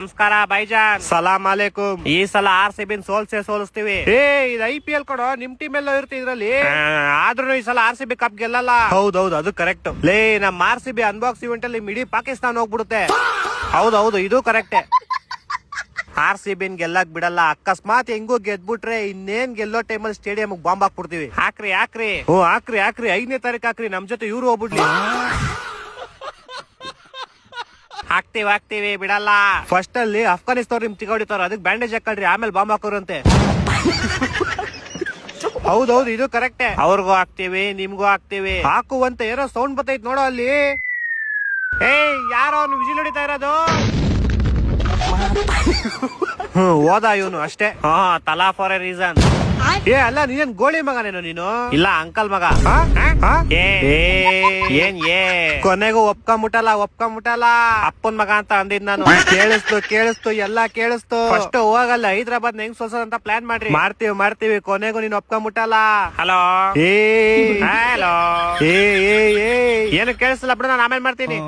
ನಮಸ್ಕಾರ ಬೈಜಾನ್. ಸಲಾಂ ಅಲೈಕುಂ. ಈ ಸಲ RCB ಸೋಲಿಸ್ತೀವಿ. ಇದು IPL ಕೊಡೋ, ನಿಮ್ ಟೀಮ್ ಎಲ್ಲ ಇರುತ್ತೆ ಇದ್ರಲ್ಲಿ. ಆದ್ರೂ ಈ ಸಲ RCB ಕಪ್ ಗೆಲ್ಲಲ್ಲ. ಹೌದೌದು, ಅದು ಕರೆಕ್ಟ್. ನಮ್ RCB ಅನ್ಬಾಕ್ಸ್ ಇವೆಂಟ್ ಅಲ್ಲಿ ಇಡೀ ಪಾಕಿಸ್ತಾನ ಹೋಗ್ಬಿಡುತ್ತೆ. ಹೌದೌದು, ಇದು ಕರೆಕ್ಟೇ. RCB ಗೆಲ್ಲಕ್ ಬಿಡಲ್ಲ. ಅಕಸ್ಮಾತ್ ಹೆಂಗೋ ಗೆದ್ಬಿಟ್ರೆ ಇನ್ನೇನ್ ಗೆಲ್ಲೋ ಟೈಮಲ್ಲಿ ಸ್ಟೇಡಿಯಂ ಬಾಂಬ್ ಹಾಕ್ಬಿಡ್ತೀವಿ. ಹಾಕ್ರಿ. ಹಾಕ್ರಿ 5ನೇ ತಾರೀಕು ಹಾಕ್ರಿ. ನಮ್ ಜೊತೆ ಇವ್ರು ಹೋಗ್ಬಿಡ್ಲಿ. ಹಾಕ್ತಿವಿ ಬಿಡಲ್ಲ. ಫಸ್ಟ್ ಅಲ್ಲಿ ಅಫ್ಘಾನಿಸ್ತಾನ ನಿಮ್ ತಿಗೋಡಿತಾರ, ಅದಕ್ಕೆ ಬ್ಯಾಂಡೇಜ್ ಹಾಕಳ್ರಿ, ಆಮೇಲೆ ಬಾಂಬ್ ಹಾಕೋರಂತೆ. ಹೌದೌದು, ಇದು ಕರೆಕ್ಟೇ. ಅವ್ರಿಗೂ ಹಾಕ್ತಿವಿ, ನಿಮ್ಗೂ ಹಾಕ್ತಿವಿ. ಹಾಕುವಂತ ಏನೋ ಸೌಂಡ್ ಬರ್ತೈತ್ ನೋಡೋ ಅಲ್ಲಿ. ಯಾರೋ ಅವ್ನು ವಿಜಿಲ್ ಹೊಡಿತಾ ಇರೋದು. ಹೋದ ಇವನು ಅಷ್ಟೇ. ತಲಾ ಫಾರ್ ಎ ರೀಸನ್. ಅಲ್ಲ, ನೀನ್ ಗೋಳಿ ಮಗನೇನು ನೀನು? ಇಲ್ಲ, ಅಂಕಲ್ ಮಗ. ಕೊನೆಗೂ ಒಪ್ಕೊಂಬಿಟ್ಟಲ್ಲ. ಅಪ್ಪನ್ ಮಗ ಅಂತ ಅಂದಿದ್ ನಾನು. ಕೇಳಿಸ್ತು ಎಲ್ಲ ಕೇಳಿಸ್ತು. ಫಸ್ಟ್ ಹೋಗಲ್ಲ, ಹೈದ್ರಾಬಾದ್ ಹೆಂಗ್ ಸೋಲ್ಸೋದಂತ ಪ್ಲಾನ್ ಮಾಡ್ತೀವಿ. ಕೊನೆಗೂ ನೀನ್ ಒಪ್ಕೊಂಬಿಟ್ಟಲ್ಲ. ಹಲೋ ಏನು ಕೇಳಿಸಲ್ಲ ಬಿಡು, ನಾನು ಆಮೇಲೆ ಮಾಡ್ತೀನಿ.